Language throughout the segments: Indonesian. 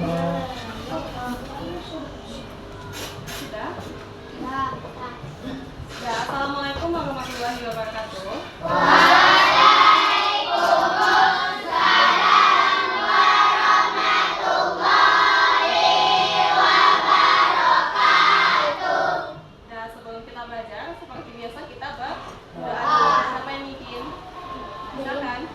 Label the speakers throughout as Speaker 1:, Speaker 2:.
Speaker 1: Sudah? Ya, Assalamualaikum warahmatullahi wabarakatuh. Nah, sebelum kita belajar, seperti biasa kita berdoa dulu. Siapa yang mimpin? Silakan.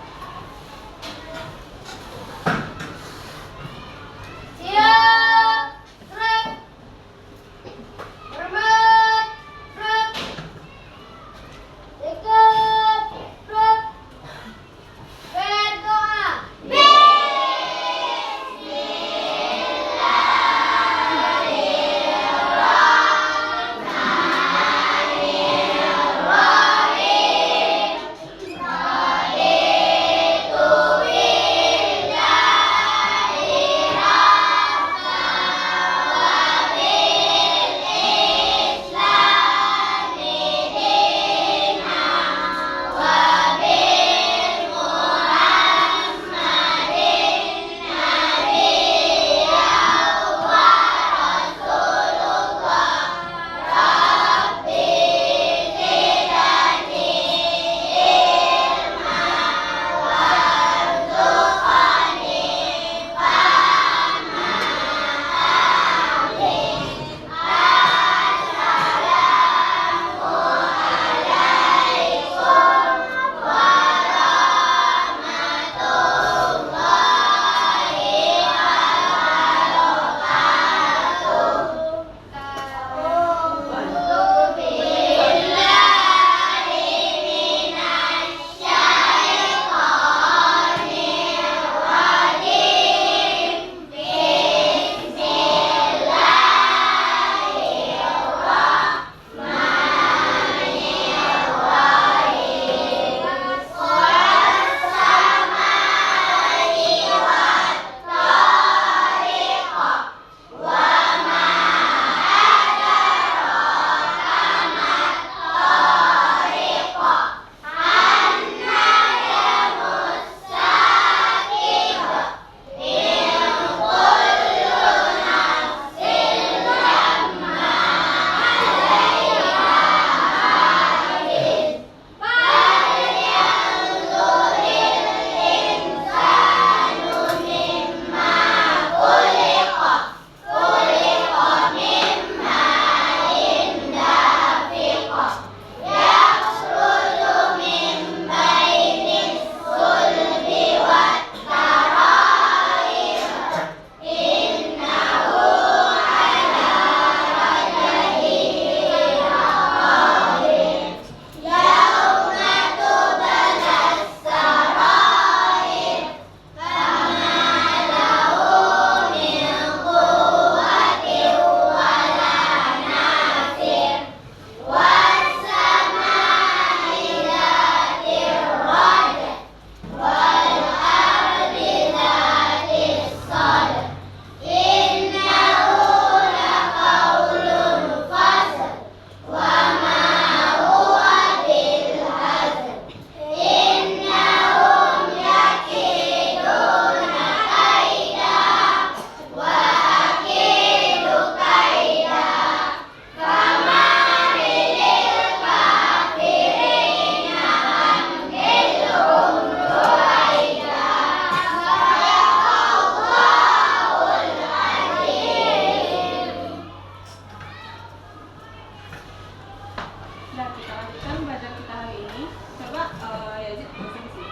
Speaker 1: Nah, kita lanjutkan belajar kita hari ini. Coba Yazid masih di sini.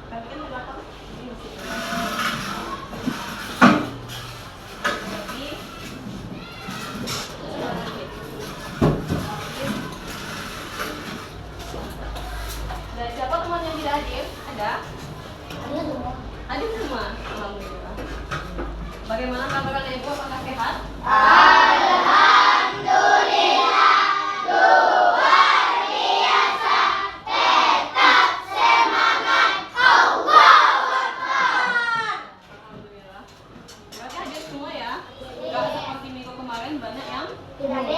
Speaker 1: Tadi kan di belakang ini di sini. Jadi dan siapa teman yang tidak hadir? Ada? Ada semua. Alhamdulillah. Bagaimana kabar Ibu? Apakah sehat?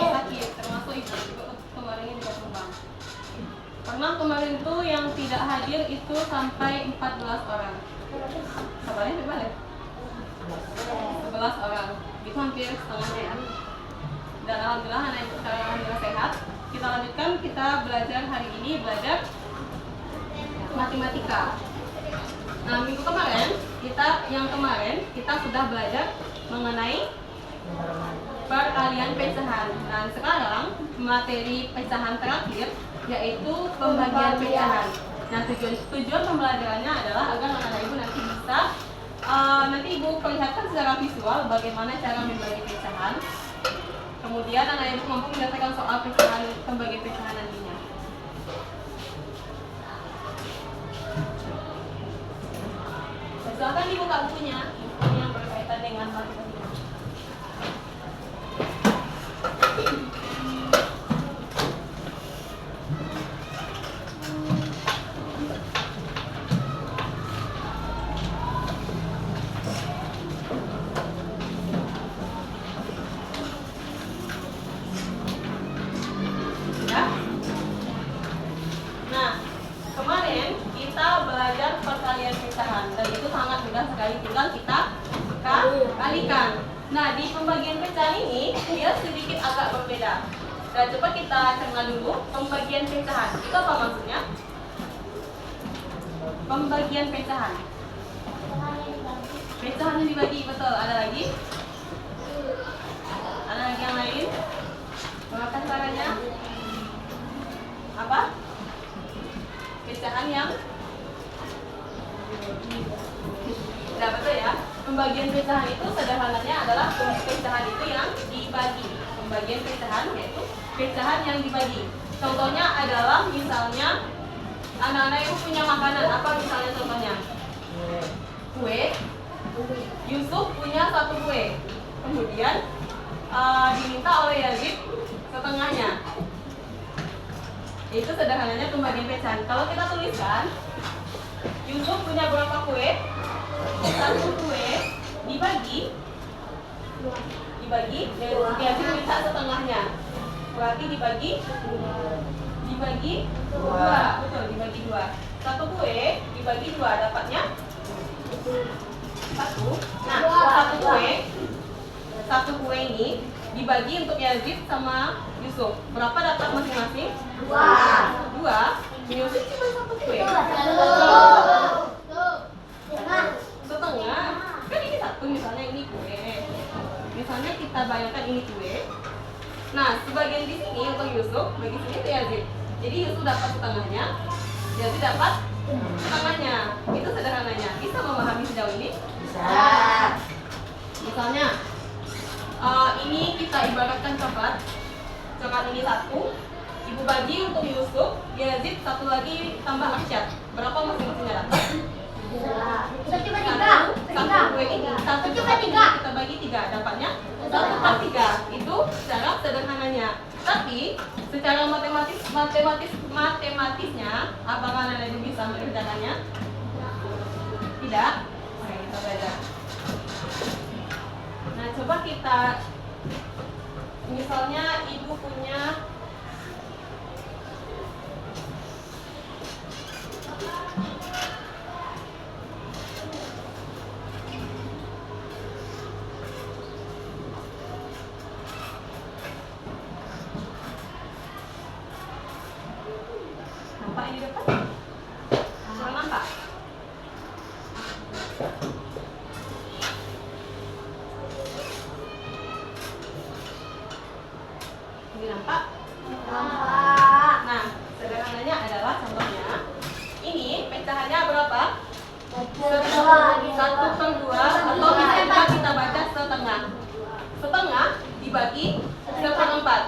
Speaker 1: Sakit, termasuk ibu juga kemarin juga tumbang. Pernah kemarin tuh yang tidak hadir itu sampai 14 orang. Kabarnya balik? 11 12 orang. Itu hampir setengahnya ya. Dan alhamdulillah anak ibu sekarang alhamdulillah sehat. Kita lanjutkan, kita belajar hari ini belajar matematika. Nah, minggu kemarin kita sudah belajar mengenai perkalian pecahan. Dan sekarang materi pecahan terakhir yaitu pembagian pecahan. Nah, tujuan pembelajarannya adalah agar anak ibu nanti bisa nanti ibu perlihatkan secara visual bagaimana cara membagi pecahan. Kemudian anak ibu mampu menyelesaikan soal pecahan, pembagian pecahan nantinya. Silakan dibuka bukunya yang berkaitan dengan matematika. Tinggal kita kalikan. Nah, di pembagian pecahan ini dia sedikit agak berbeda. Nah, coba kita cerna dulu pembagian pecahan. Itu apa maksudnya? Pembagian pecahan. Pecahan yang dibagi, betul. Ada lagi? Ada lagi yang lain? Berapa caranya? Apa? Pecahan yang nah, betul ya. Pembagian pecahan itu sederhananya adalah pecahan itu yang dibagi. Pembagian pecahan yaitu pecahan yang dibagi. Contohnya adalah misalnya anak-anak ibu punya makanan apa misalnya contohnya? Kue. Yusuf punya satu kue. Kemudian diminta oleh Yazid setengahnya. Itu sederhananya pembagian pecahan. Kalau kita tuliskan Yusuf punya berapa kue? Satu kue dibagi Yazid minta setengahnya, berarti dibagi dua, betul, dibagi dua. Satu kue dibagi dua, dapatnya satu. Nah, satu kue ini dibagi untuk Yazid sama Yusuf, berapa dapat masing-masing? Dua. Yusuf cuma satu kue. Setengah. Kan ini satu, misalnya ini kue. Misalnya kita bayangkan ini kue. Nah, sebagian di sini untuk Yusuf, bagi sini itu Yazid. Jadi Yusuf dapat setengahnya, Yazid dapat setengahnya. Itu sederhananya. Bisa memahami sejauh ini? Bisa. Misalnya, ini kita ibaratkan coklat. Coklat ini satu. Ibu bagi untuk Yusuf, Yazid satu lagi tambah Arsyad. Berapa masing-masingnya dapat? Satu kue ini, satu cuma tiga. Kita bagi tiga, dapatnya 1/3. Itu cara sederhananya. Tapi secara matematisnya, apakah anda bisa mengerjakannya? Tidak. Oke, kita belajar. Nah, coba kita, misalnya ibu punya nampak ini depan? Kurang nampak? Ini nampak? Nampak. Nah, sederhananya adalah contohnya ini pecahannya berapa? 1/2 atau bisa kita baca setengah. Setengah dibagi 1/4.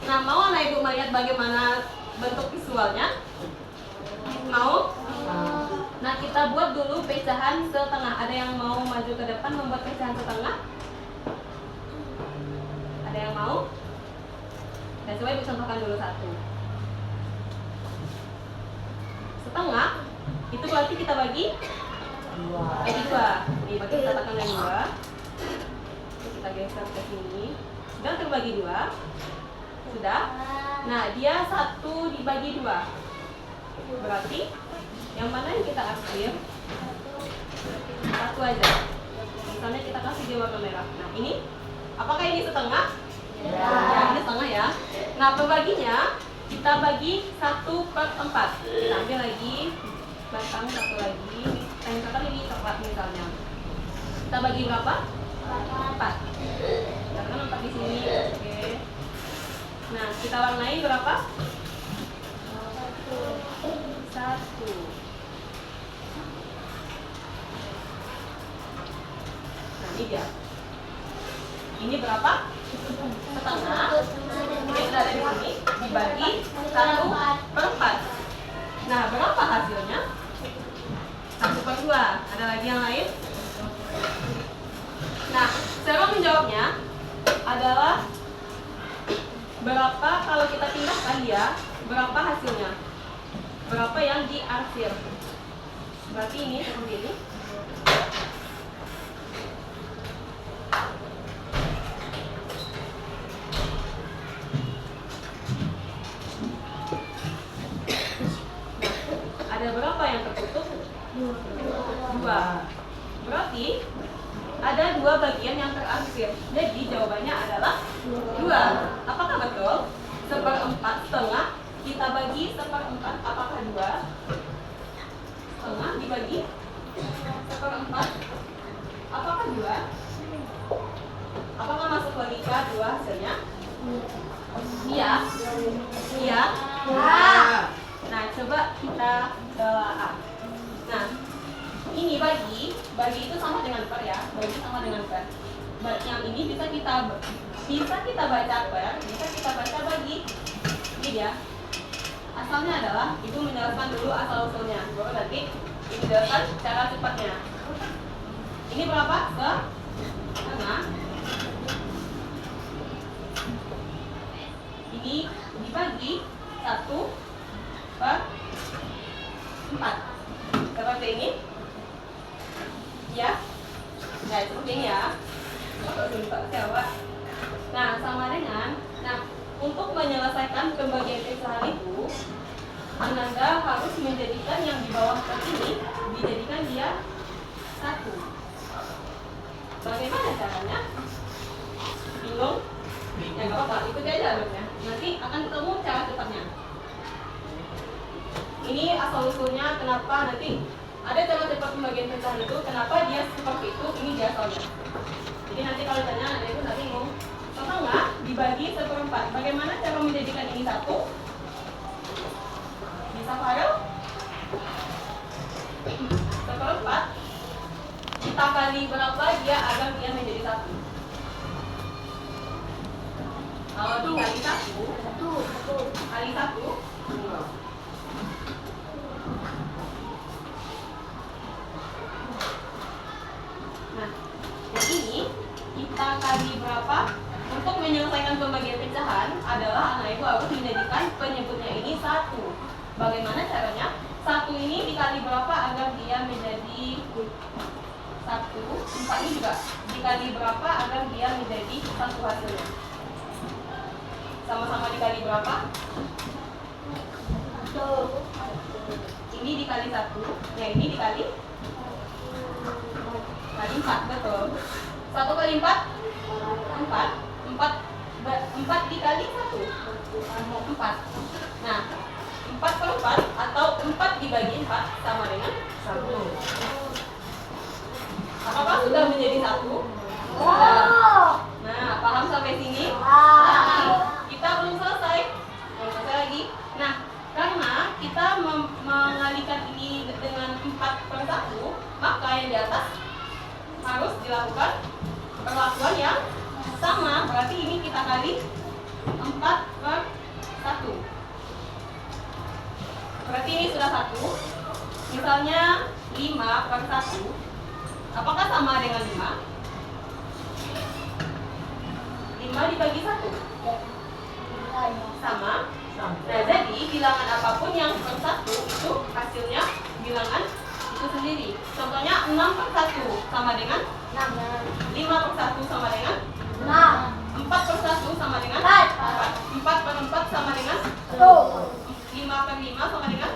Speaker 1: Nah, mau anak ibu melihat bagaimana bentuk visualnya? Mau? Nah, kita buat dulu pecahan setengah. Ada yang mau maju ke depan membuat pecahan setengah? Ada yang mau? Dan coba ibu contohkan dulu satu. Setengah itu berarti kita bagi dua. Nih, bagi kita katakan yang dua. Kita geser ke sini. Sudah terbagi dua. Sudah. Nah, dia 1 dibagi 2. Berarti yang mana yang kita akhir? 1 aja. Misalnya kita kasih dia warna merah. Nah ini, apakah ini setengah?
Speaker 2: Ya.
Speaker 1: Ya, ini setengah ya. Nah pembaginya kita bagi 1/4. Kita ambil lagi batang satu lagi. Misalkan ini coklat misalnya. Kita bagi berapa? 4. Karena 4 di sini. Oke. Nah kita warnai berapa? 1. Nah ini dia. Ini berapa? Setengah. Ini sudah ada di sini. Dibagi 1/4. Nah berapa hasilnya? 1/2. Ada lagi yang lain? Nah cara menjawabnya adalah berapa kalau kita pindahkan dia, berapa hasilnya? Berapa yang diarsir? Berarti ini seperti ini. Ada berapa yang tertutup? 2. Berarti ada 2 bagian yang terarsir. Jadi jawabannya adalah 2. Apakah betul? 1/4 setengah kita bagi 1/4. Apakah 2? Setengah dibagi 1/4. Apakah 2? Apakah masuk logika 2 hasilnya? Iya. Iya. Nah, coba kita telaah. Nah, ini bagi itu sama dengan per ya. Bagi sama dengan per. Yang ini bisa kita baca per, bisa kita baca bagi. Ini dia. Asalnya adalah ibu menjelaskan dulu asal usulnya. Baru nanti ibu jelaskan cara cepatnya. Ini berapa? Setengah. Ini dibagi 1/4. Seperti ini. Ya. Nah, seperti ini ya. Nah, sama dengan untuk menyelesaikan pembagian pecahan itu, Ananda harus menjadikan yang di bawah ini dijadikan dia 1. Bagaimana caranya? Bingung? Ya nggak apa-apa, ikuti aja alurnya. Nanti akan ketemu cara cepatnya. Ini asal usulnya kenapa nanti ada cara cepat pembagian pecahan itu, kenapa dia seperti itu, ini dia asalnya. Jadi nanti kalau ditanya, ada itu nggak bingung. Setengah dibagi 1/4. Bagaimana cara menjadikan ini 1? Bisa Farel? 1/4 kita kali berapa dia agar dia menjadi 1? Kalau dikali 1 kali 1 Nah, yang ini kita kali berapa? Untuk menyelesaikan pembagian pecahan adalah anak ibu harus menjadikan penyebutnya ini 1. Bagaimana caranya? 1 ini dikali berapa agar dia menjadi 1? 4 ini juga dikali berapa agar dia menjadi 1 hasilnya? Sama-sama dikali berapa? Ini dikali 1, yang ini dikali 4, betul. 1 kali 4? 4 dikali 1? 4. Nah, 4/4 atau 4 dibagi 4 sama dengan 1. Apakah sudah menjadi 1? Nah, paham sampai sini? Kita belum selesai lagi. Nah, karena kita mengalihkan ini dengan 4/1, maka yang di atas harus dilakukan perlakuan yang sama. Berarti ini kita kali 4/1. Berarti ini sudah 1. Misalnya 5/1. Apakah sama dengan 5? 5 dibagi 1 sama. Nah, jadi bilangan apapun yang per 1 itu hasilnya bilangan itu sendiri. Contohnya 6/1 sama dengan 5/1 sama dengan 4/1 sama dengan 4. 4/4 sama dengan 5/5 sama dengan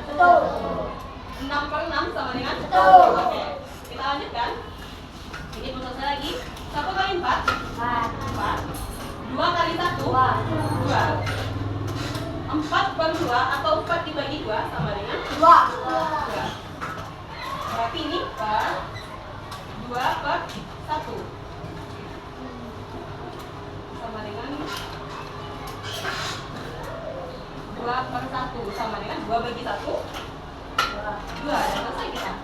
Speaker 1: 6/6 sama dengan 1. Oke, kita lanjutkan. Ini belum selesai lagi. 1 kali 4? 4. 2 kali 1? 2. 4 per 2 atau 4 dibagi 2 sama dengan 2. Berarti ini per 2 per 1 sama dengan 2 per 1 sama dengan 2 bagi 1 2. Dan selesai kita.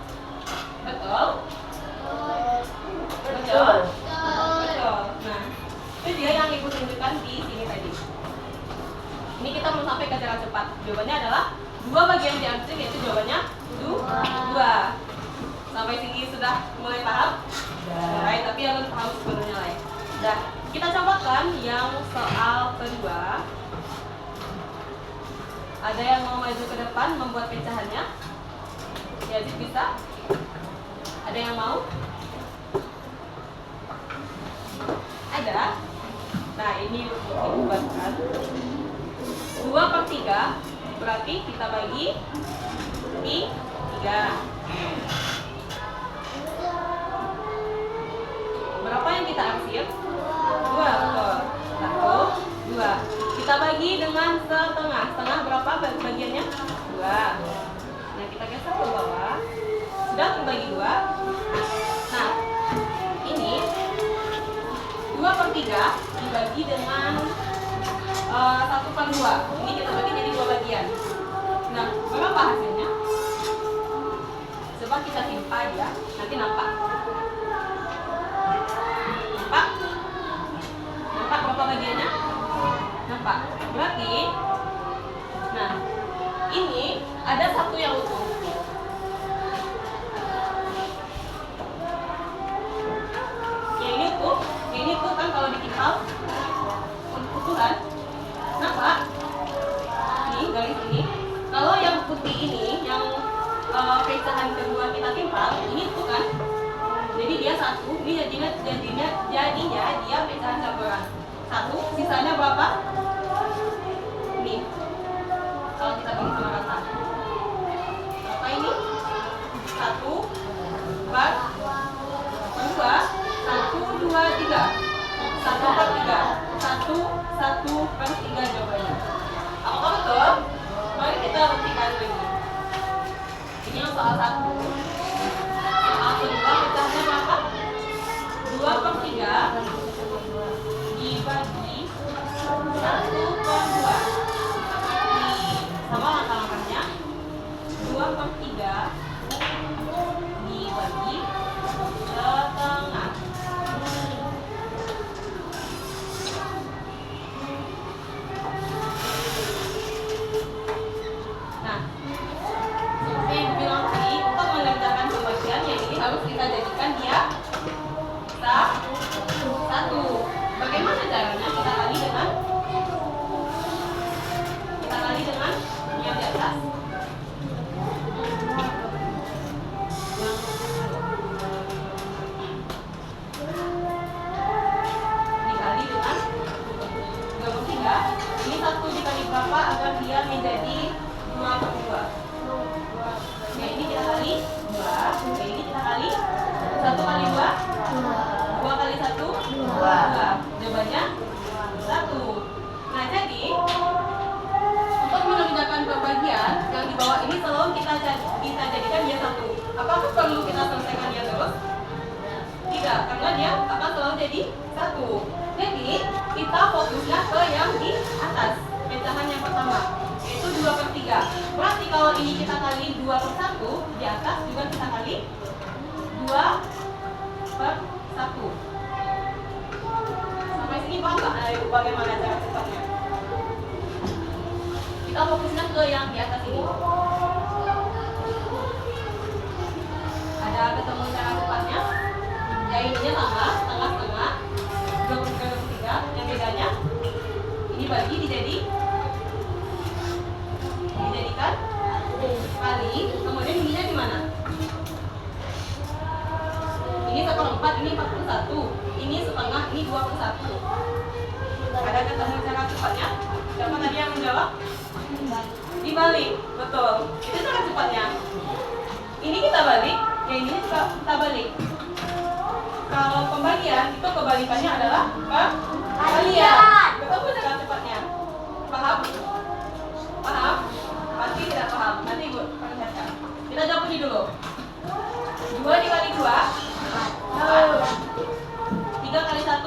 Speaker 1: Betul? Betul. Nah, itu dia yang ibu tunjukkan di sini tadi. Ini kita mau sampai ke cara cepat. Jawabannya adalah 2 bagian diambil, yaitu jawabannya 2. Sampai sini sudah mulai paham? Baik, tapi harus paham sepenuhnya lah ya. Nah, kita cobakan yang soal kedua. Ada yang mau maju ke depan membuat pecahannya? Ya, bisa? Ada yang mau? Ada? Nah, ini dibuatkan 2 per 3, berarti kita bagi di 3. Berapa yang kita arsir? 2, betul. 1, 2. Kita bagi dengan setengah. Setengah berapa bagiannya? 2. Nah, kita geser ke bawah. Sudah terbagi 2. Nah, ini 2 per 3 dibagi dengan 1 per 2. Ini kita bagi jadi 2 bagian. Nah, berapa hasilnya? Coba kita timpa ya, nanti nampak. Nampak berapa bagiannya? Nampak. Berarti, nah, ini ada 1 yang utuh. Yang ini utuh kan kalau ditimpal utuhan. Nampak? Ini garis ini. Kalau yang putih ini, yang pecahan kedua kita timpal, ini tuh kan. Jadi dia 1, ini jadinya dia pecahan campuran. 1, sisanya berapa? Ini. Kalau kita bagi sama rata. Berapa ini? 1 per 2, 1, 2, 3. 1 per 3. 1 per 3 jawabannya. Apakah betul? Mari kita buktikan lagi. Ini yang soal 1. Soal kedua pecahannya berapa? 2 per 3 dibagi 1 per 2. Sama langkah-langkahnya. 2 per 3 dibagi setengah. Nah, seperti yang bilang tadi, untuk mengerjakan pembagian yang ini harus kita jadikan dia 1. Bagaimana caranya? Kita kali dengan yang di atas. Dikali dengan 23. Ini 1 dikali berapa agar dia menjadi 2 per 2? Nah, ini kita kali 2. Nah, ini kita kali 1 kali 2. 2 kali 1? 2. Jawabannya 1. Nah, jadi untuk mengerjakan pembagian yang di bawah ini selalu kita jadikan dia 1. Apakah perlu kita selesaikan dia terus? Tidak, karena dia akan selalu jadi 1. Jadi kita fokusnya ke yang di atas, pecahan yang pertama, yaitu 2 per 3. Berarti kalau ini kita kali 2 per 1, di atas juga kita kali 2 per 1. Sampai sini paham nggak bagaimana cara cepatnya? Kita fokusnya ke yang di atas ini. Ada ketemu cara cepatnya? Ya, ininya sama, setengah-setengah, 2 per 3. Yang bedanya ini bagi dijadikan kali, kemudian ininya di mana? Ini 1/4, ini 41. Ini setengah, ini 2 per 1. Ada ketemu cara cepatnya? Siapa tadi yang menjawab? Dibalik, betul. Itu cara cepatnya. Ini kita balik, ya ini juga kita balik. kalau pembagian itu kebalikannya adalah kalian. Ketemu dengan cepatnya. Paham? Paham? Pasti tidak paham. Nanti Ibu perlihatkan. Kita jawab ini dulu. 2 dikali 2 4. 3 kali 1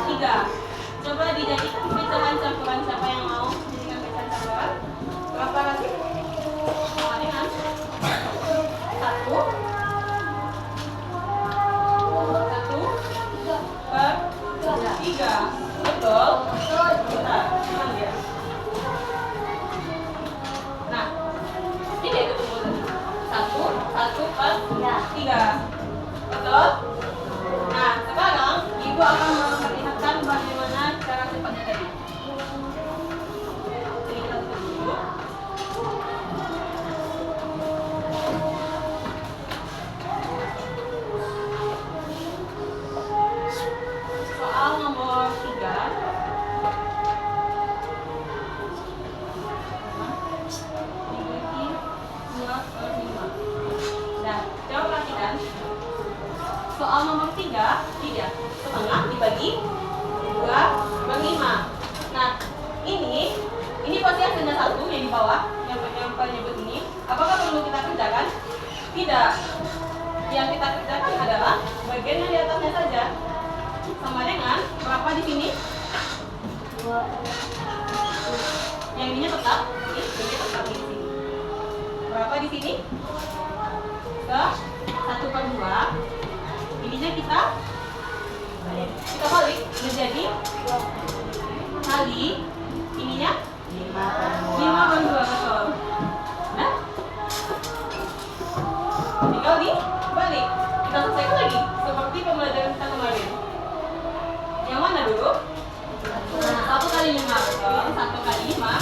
Speaker 1: 3. Coba dijadikan pecahan campuran. Siapa yang mau jadikan pecahan campuran? Berapa lagi? Sama dengan 1 per 3. Betul? Bentar, tenang ya. Nah, ini dia ketemu tadi. 1 per 3. Betul? Nah, sekarang Ibu akan memperlihatkan bagaimana cara cepatnya tadi. Jadi kita tutup dulu. Soal nomor 3. Dibagi 2 per 5. Nah, coba perhatikan. Soal nomor 3, setengah dibagi 2 per 5. Nah, ini pasti hasilnya 1 yang di bawah, yang penyebut ini. Apakah perlu kita kerjakan? Tidak. Yang kita kerjakan adalah bagian yang di atasnya saja. Sama dengan berapa di sini? Yang ininya tetap, ini tetap di sini. Berapa di sini? 1 per 2. Ininya kita balik menjadi kali ininya 5 per 2, betul. Nah, tinggal dibalik. Kita selesaikan lagi seperti pembelajaran kita kemarin. Yang mana dulu? 1 kali 5, betul. 1 kali 5.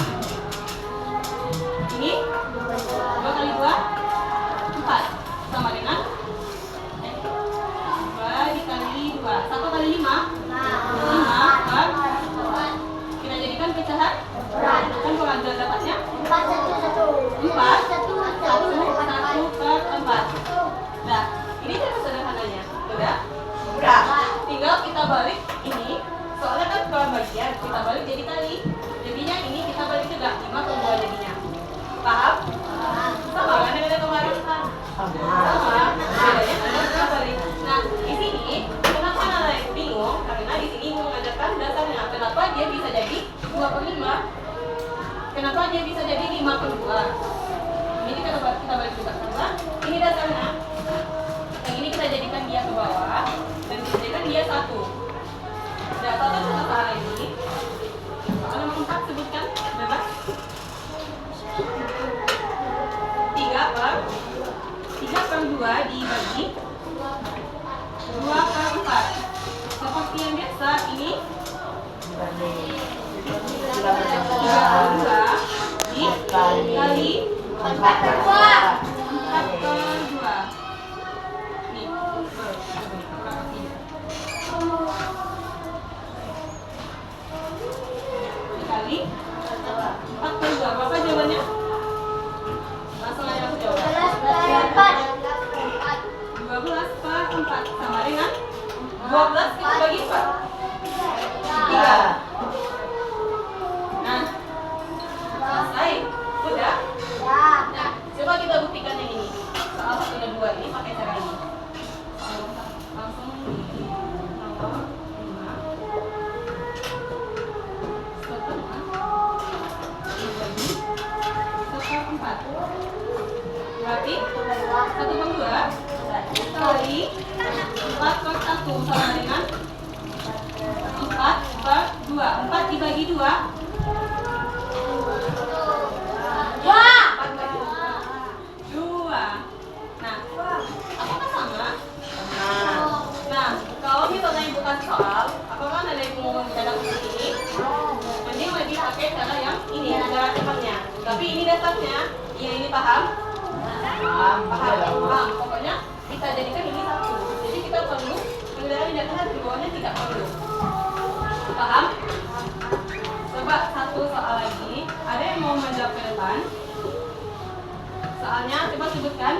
Speaker 1: Ini 2 kali 2 4. Sama dengan 2 dikali 2. 1 kali 5 per 4. Kita jadikan pecahan. Kan pengambil dapatnya 4 1 per 4. Nah, ini cara sederhananya. Udah? Tinggal kita balik ini. Soalnya kan kalau bagian kita balik jadi kali. Jadinya ini kita balik juga 5 per 2 jadinya. Paham? Sama kan dengan kemarin? Sama. Bedanya kita balik. Nah, di sini kenapa Nala bingung? Karena di sini mengajarkan dasarnya. Kenapa dia bisa jadi 2 per 5? Kenapa dia bisa jadi 5 per 2? Ini kita balik juga karena ini dasarnya. Yang ini kita jadikan dia ke bawah dan kita jadikan dia 1. Data itu apa lagi? Kalau nomor 4 sebutkan bebas. 3 per 2 dibagi 2 per 4. Seperti yang biasa ini 3 per 2 dikali 4 per 2. 4 per 2. Nih, dikali 4 per 2. Berapa jawabannya? Langsung aja aku jawab. 12 per 4 sama dengan 12 kita bagi 4. 3. Nah, selesai. Udah? Nah, coba kita buktikan yang ini. Soal 1 dan 2 ini pakai cara ini. Langsung di nomor 5 setengah dibagi 1/4. Berarti 1 per 2 kali 4 per 1 sama dengan 4 per 2. 4 dibagi 2 2. Nah, apakah sama? Nah, kalau misalnya ibu kasih soal, apakah ada yang mau mendadak seperti ini? Mending lebih pakai cara yang ini, cara cepatnya. Tapi ini dasarnya, yang ini paham? Paham. Pokoknya kita jadikan ini 1. Jadi kita perlu mengendarai data di bawahnya tidak perlu. Paham? Coba 1 soal lagi. Ada yang mau menjawab ke depan? Soalnya coba sebutkan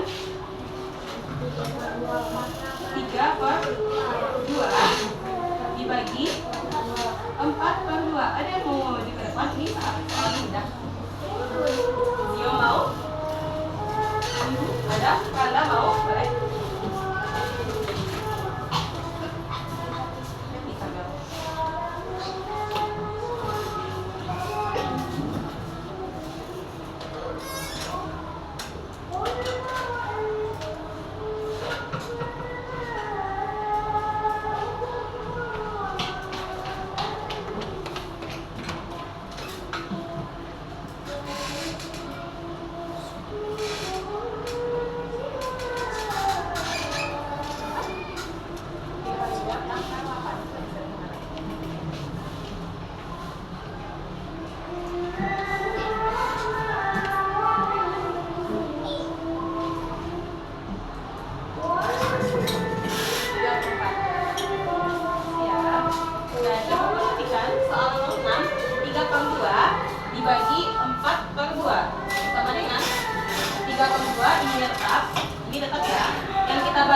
Speaker 1: 3 per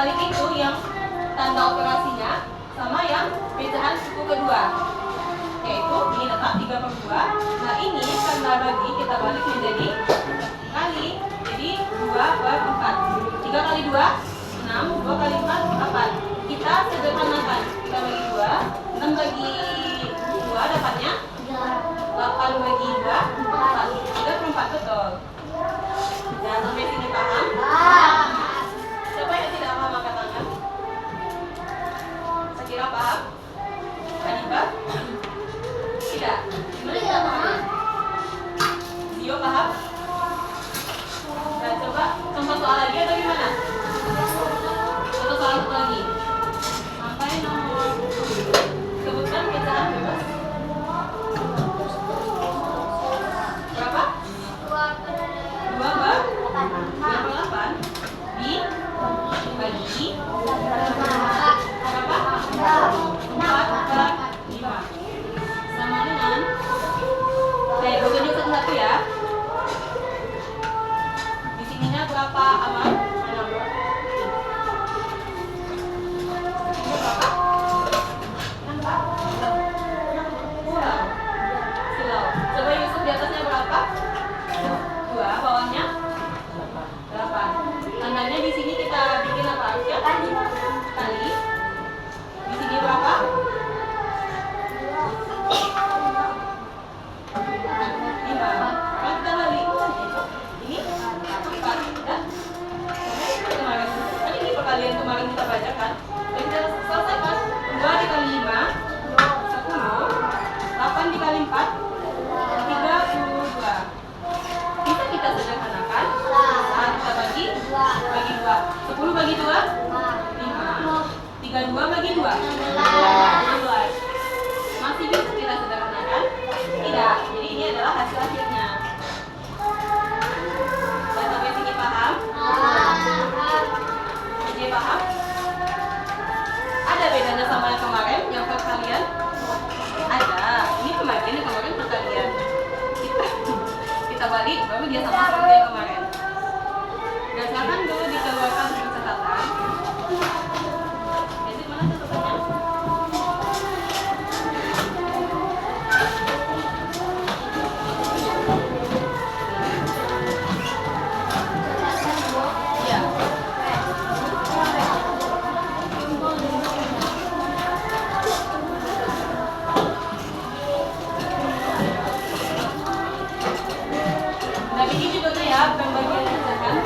Speaker 1: balik itu yang tanda operasinya sama yang pecahan suku kedua, yaitu ini tetap 3/2. Nah ini tanda bagi kita balik menjadi kali, jadi 2/4. 3 kali 2 6, 2 kali 4 8. Kita sederhanakan, kita bagi 2, 6 bagi 2 dapatnya 8 bagi 2 4. 3/4 betul. Ya, sampai sini paham? Siapa yang tidak paham angkat tangan? Saya kira paham? Hanifah? Tidak? Gimana tidak paham? Zio paham? Nah, coba contoh soal lagi atau gimana? Contoh soal satu lagi. Sampai nomor 10. Sebutkan pecahan bebas. Berapa? 2/8 dibagi berapa? 4/5 sama dengan, saya tunjuk satu-satu ya. Di sininya berapa Aman? Mana bro? Ini berapa? 4. Silau. Coba Yusuf di atasnya berapa? 2, bawahnya 8. Tandanya di sini kita bikin apa harusnya? Kali. Di sini berapa? 5. Kan kita balik. Ini 4 ya? Kemarin. Kan ini perkalian kemarin kita bacakan. Dan kita selesaikan 2 dikali 5 10. 8 dikali 4 32. Bisa kita sederhanakan. Saat kita bagi 2. 10 bagi 2 5. 32 bagi 2 16. Masih bisa kita sederhanakan? Tidak. Jadi ini adalah hasil akhirnya. Dan sampai sini paham? Jadi paham? Ada bedanya sama yang kemarin, yang perkalian? Ada. Ini pembagian, yang kemarin perkalian. Kita balik, baru dia sama seperti yang kemarin. Dan silakan dulu dikeluarkan untuk catatan. Jadi mana catatannya? Iya. Nah ini juga tuh ya pembagian pecahan.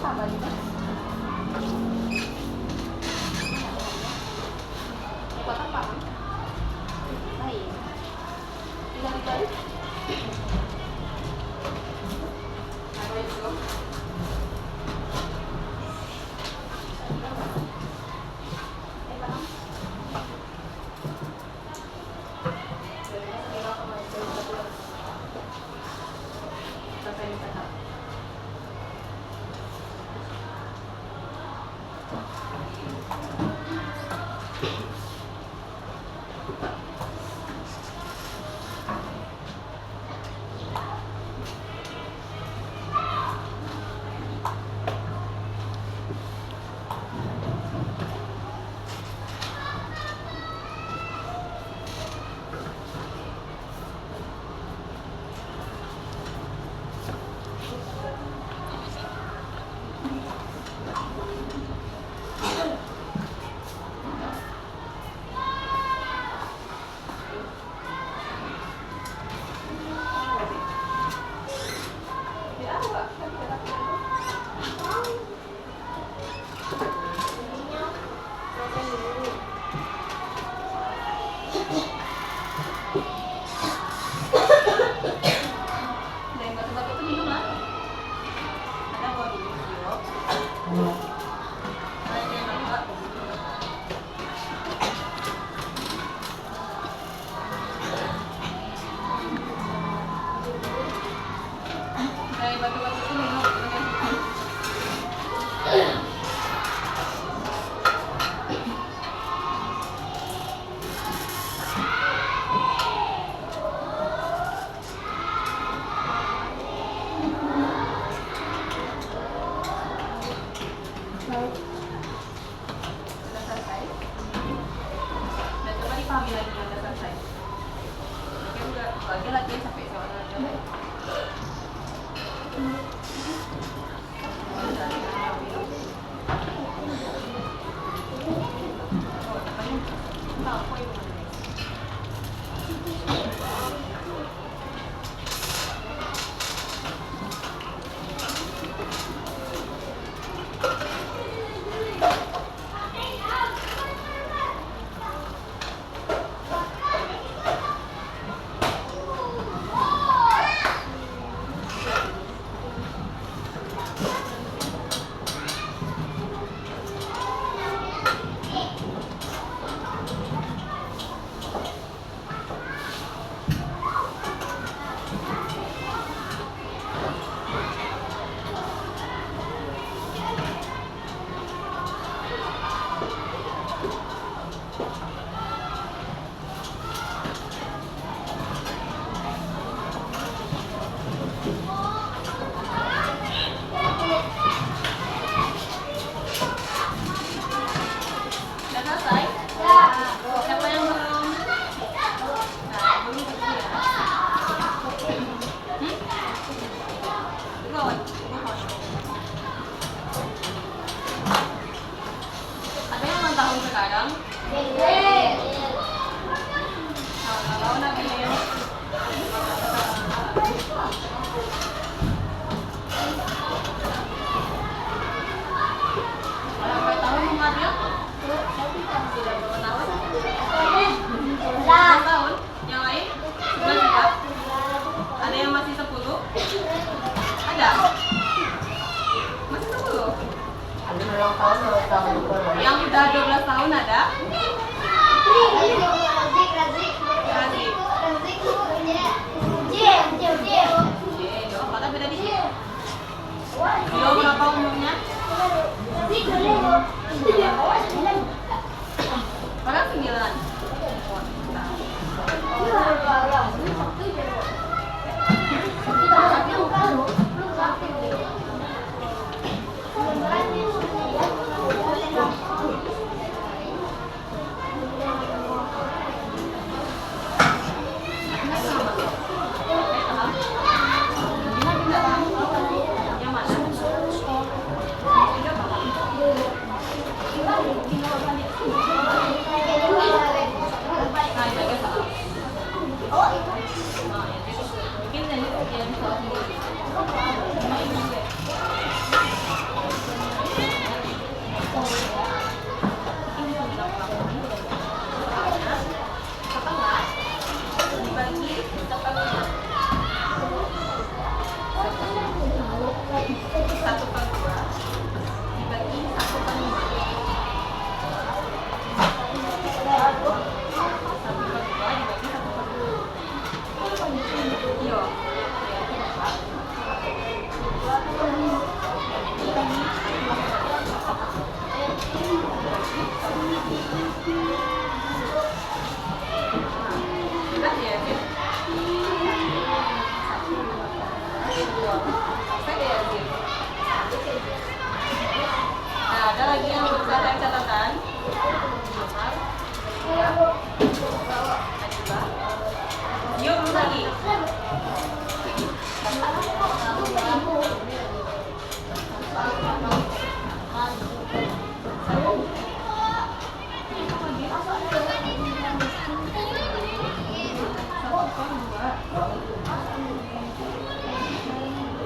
Speaker 1: sabar juga. Buat apa? Baik. Tinggal dibalik. Apa itu? Yang udah 12 tahun ada? Apakah beda di sini? Dia berapa umurnya? Orang 9.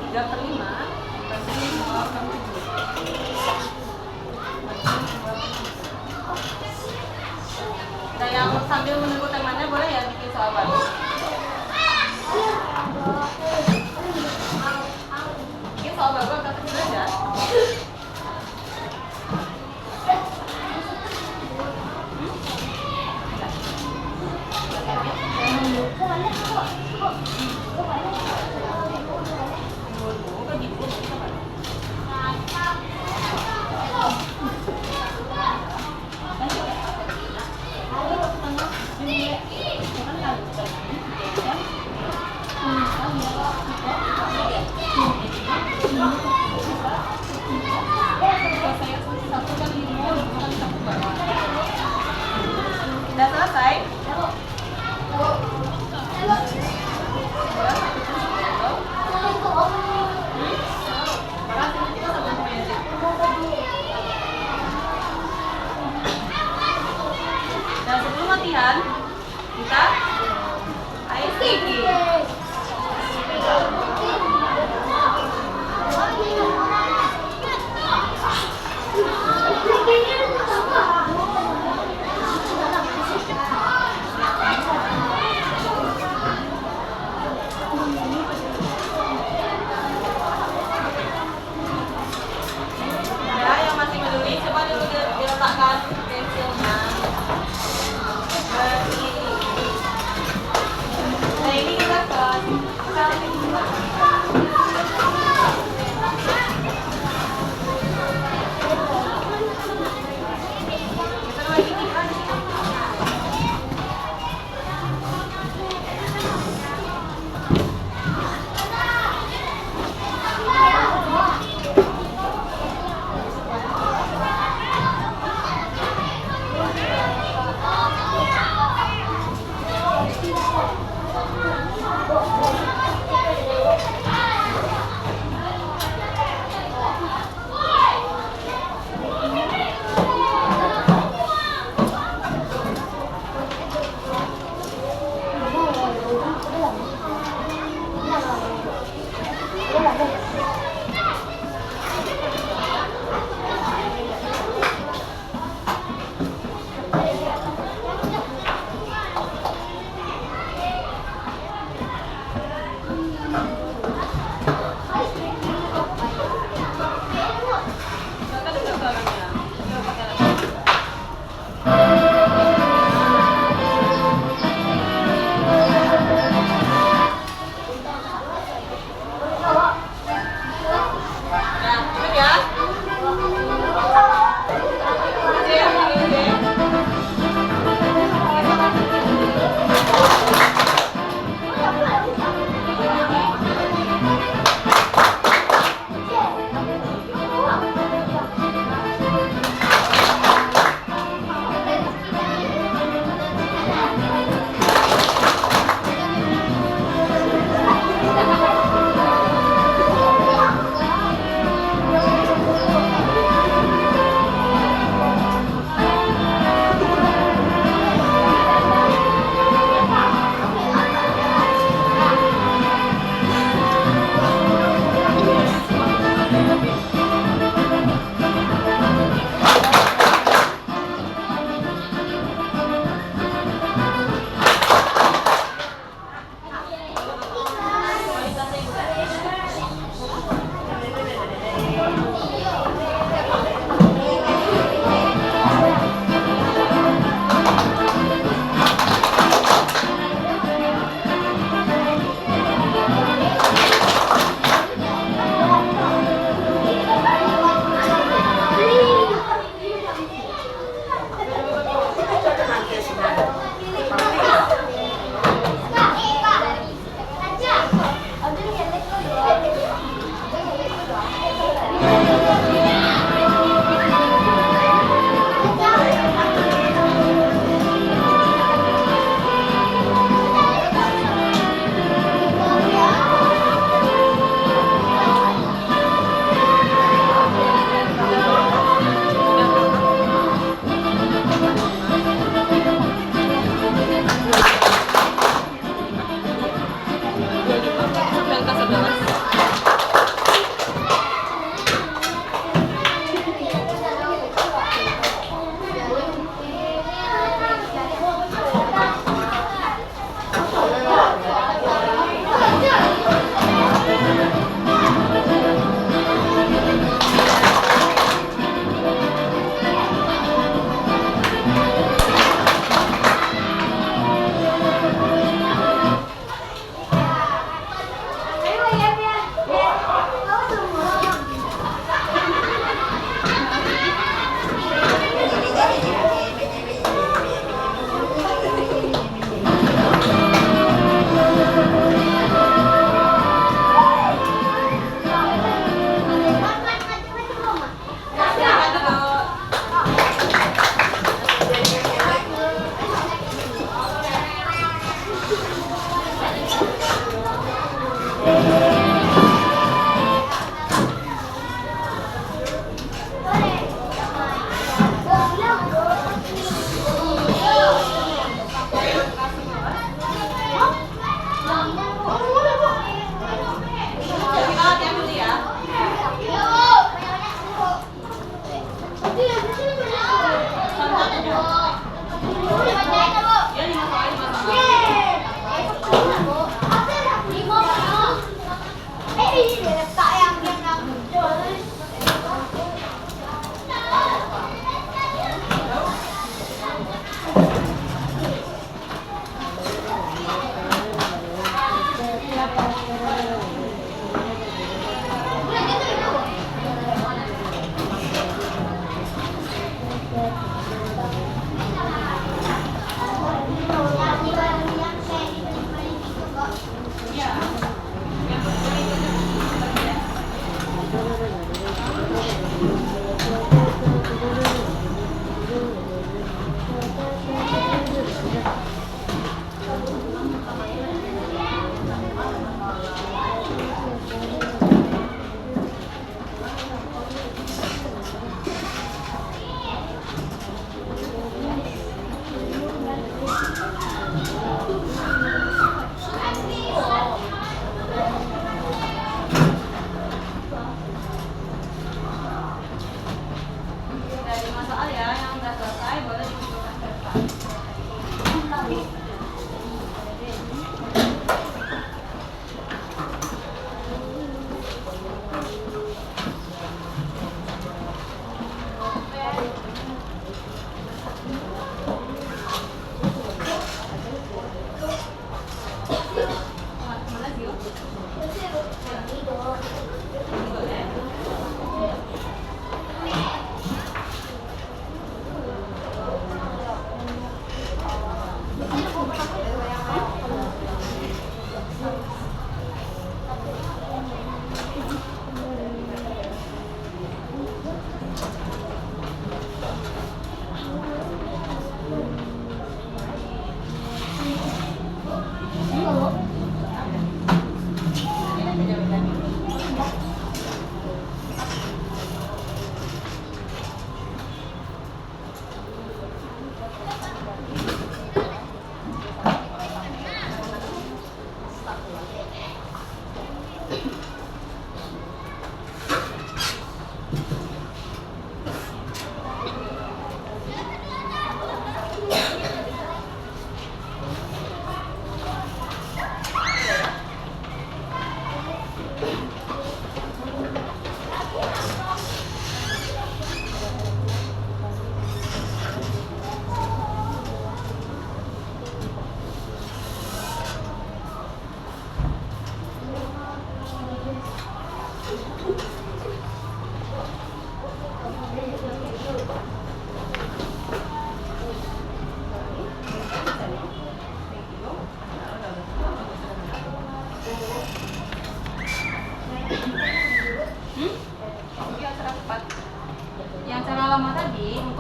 Speaker 1: 3/5 bagi 2/7. Nah, yang sambil menunggu temannya boleh ya bikin soal baru. Bikin soal baru agak kecil aja.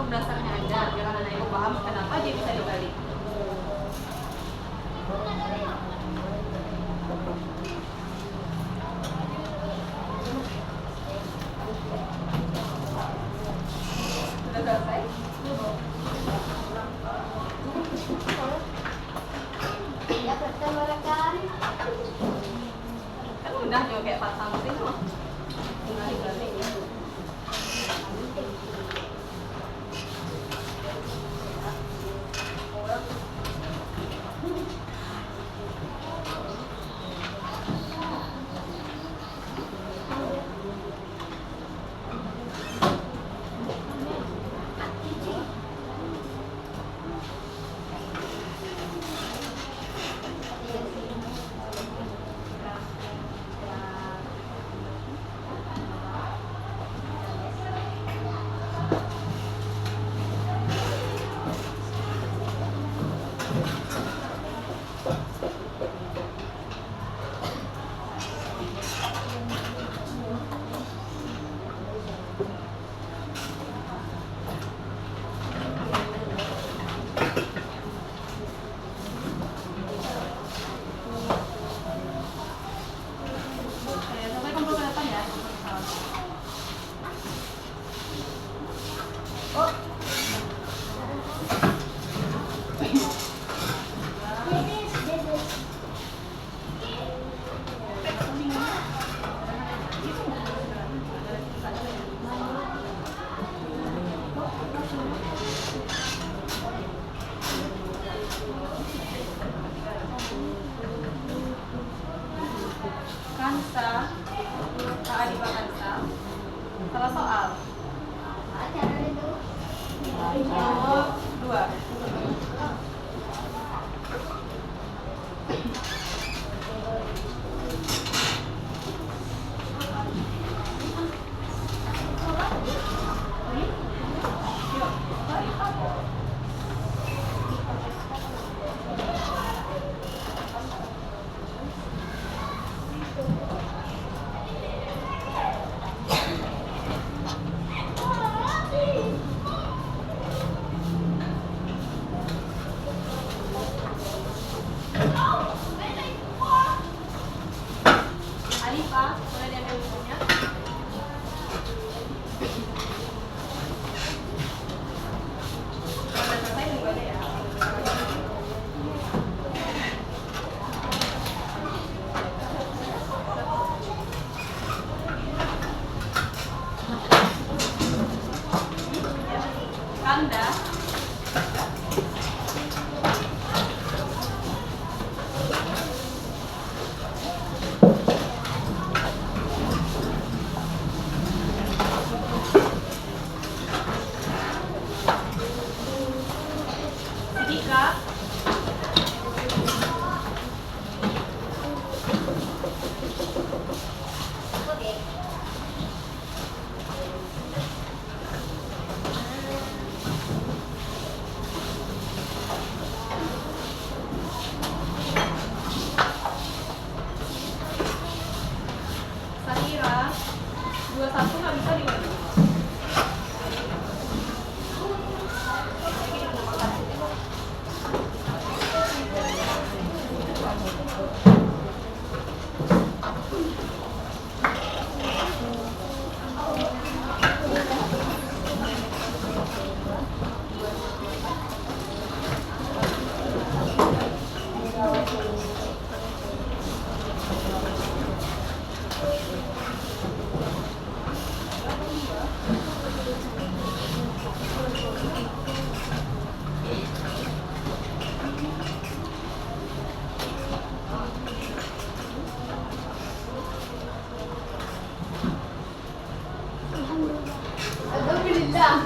Speaker 1: dasarnya Anda, biar anak-anak ibu paham kenapa dia bisa dibalik. Sudah selesai?
Speaker 2: Ya, pertama rekan.
Speaker 1: Kan udah juga kayak Pak Samsin loh. Tinggal dibalik ya. Sampai kumpul ke depan ya. Oh. Kansa, Kak Adiba Kansa, salah soal.
Speaker 2: Acara itu.
Speaker 1: Nomor 2. Alifa, boleh diambil bukunya? Kalau udah selesai juga deh ya. Kanda. Sidika.
Speaker 2: Oke.
Speaker 1: Sahira. 21 nggak bisa dibagi.
Speaker 2: Alhamdulillah.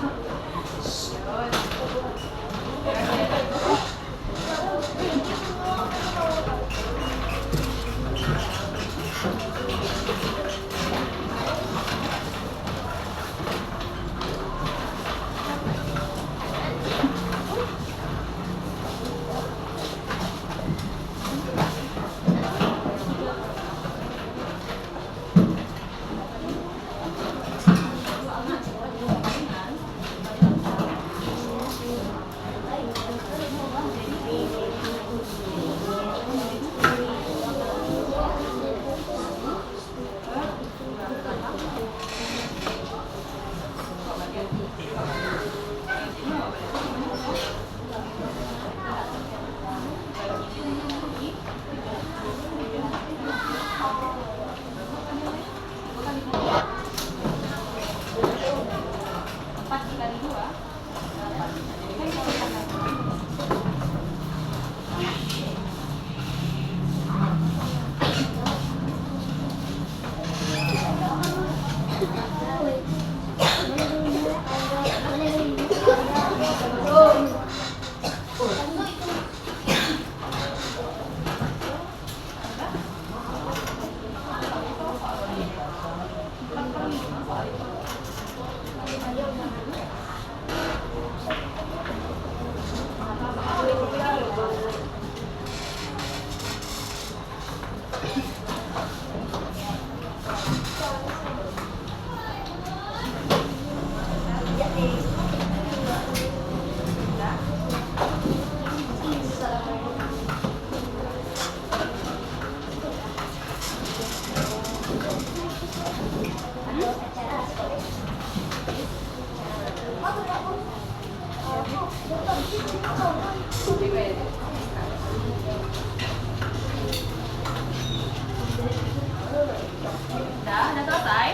Speaker 1: Udah selesai?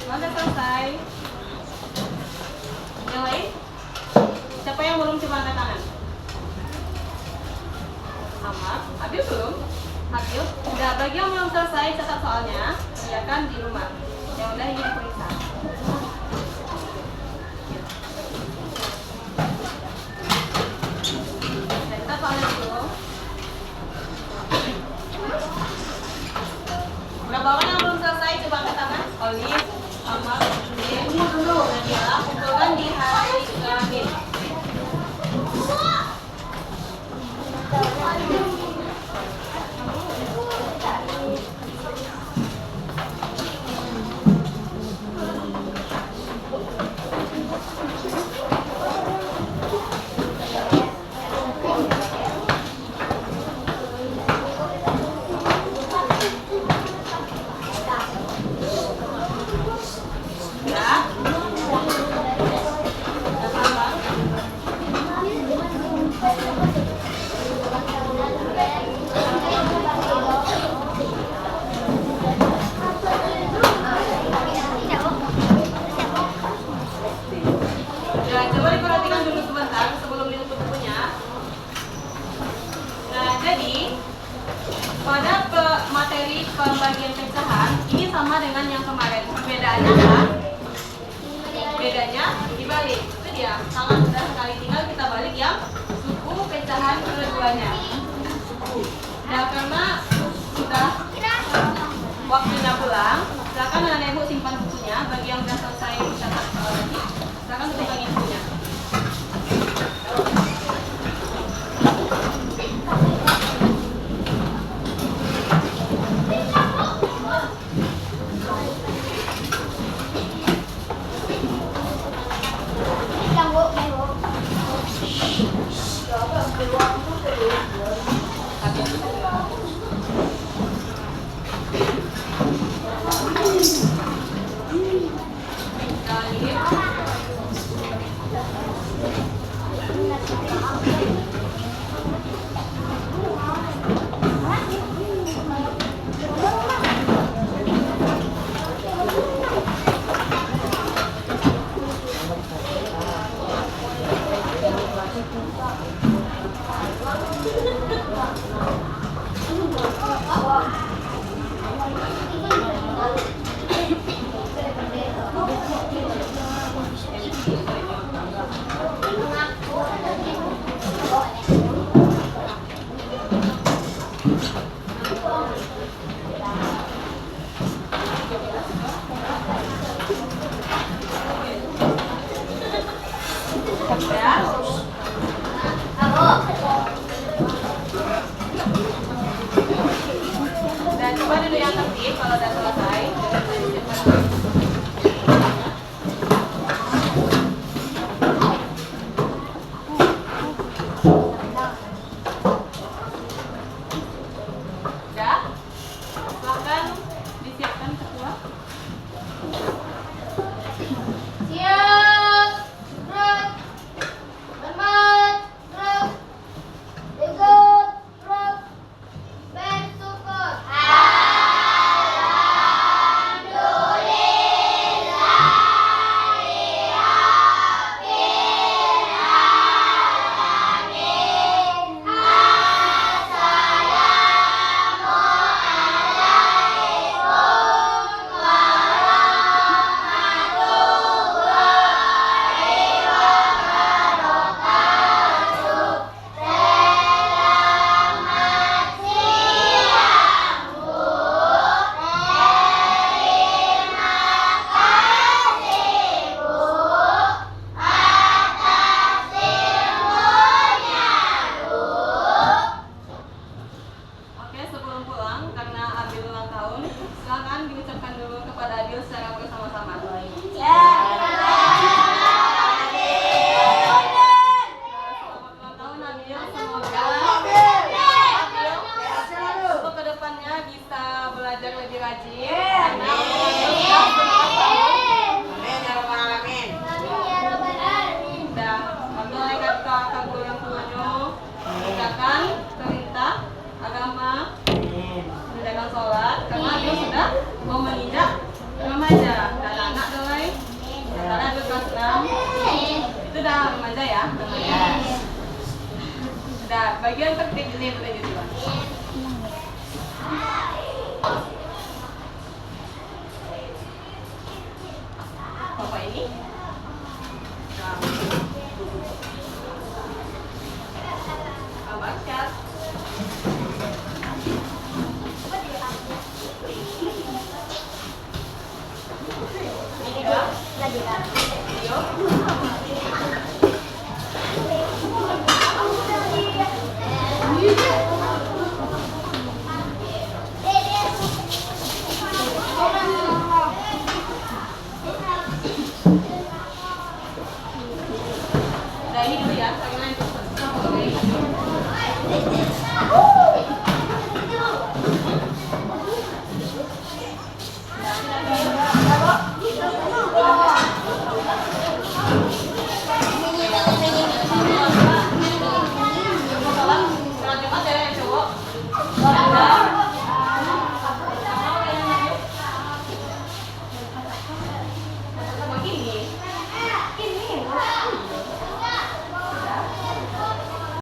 Speaker 1: Udah selesai. Yang lain? Siapa yang belum coba angkat tangan? Ahmad, Abil belum? Abil, udah bagi yang belum selesai catat soalnya, kerjakan di rumah. Yang udah ini diperiksa. Catat soalnya dulu. Berapa orang yang belum selesai coba angkat tangan? Olive, Ahmad, tunggu dulu. Nadia, kumpulkan di hari Kamis. Nah, coba diperhatikan dulu sebentar sebelum ditutup bukunya. Nah, jadi pada materi pembagian pecahan ini sama dengan yang kemarin. Perbedaannya apa? Bedanya dibalik. Itu dia. Sangat mudah sekali, tinggal kita balik yang suku pecahan keduanya. Nah, karena sudah waktunya pulang, silakan nenek ibu simpan bukunya. Bagi yang sudah selesai mencatat lagi, silakan tutup lagi bukunya. Dan coba dulu yang tertib kalau udah selesai. Udah? Silahkan disiapkan ketua.
Speaker 2: Siap, gerak, hormat, gerak, ego, gerak, bersyukur. Alhamdulillah.
Speaker 1: bagian tertib ini yang aja coba. Papa ini. Nah. Abang cat. Ini Kak. Yo. Nah ini dulu ya, tangan.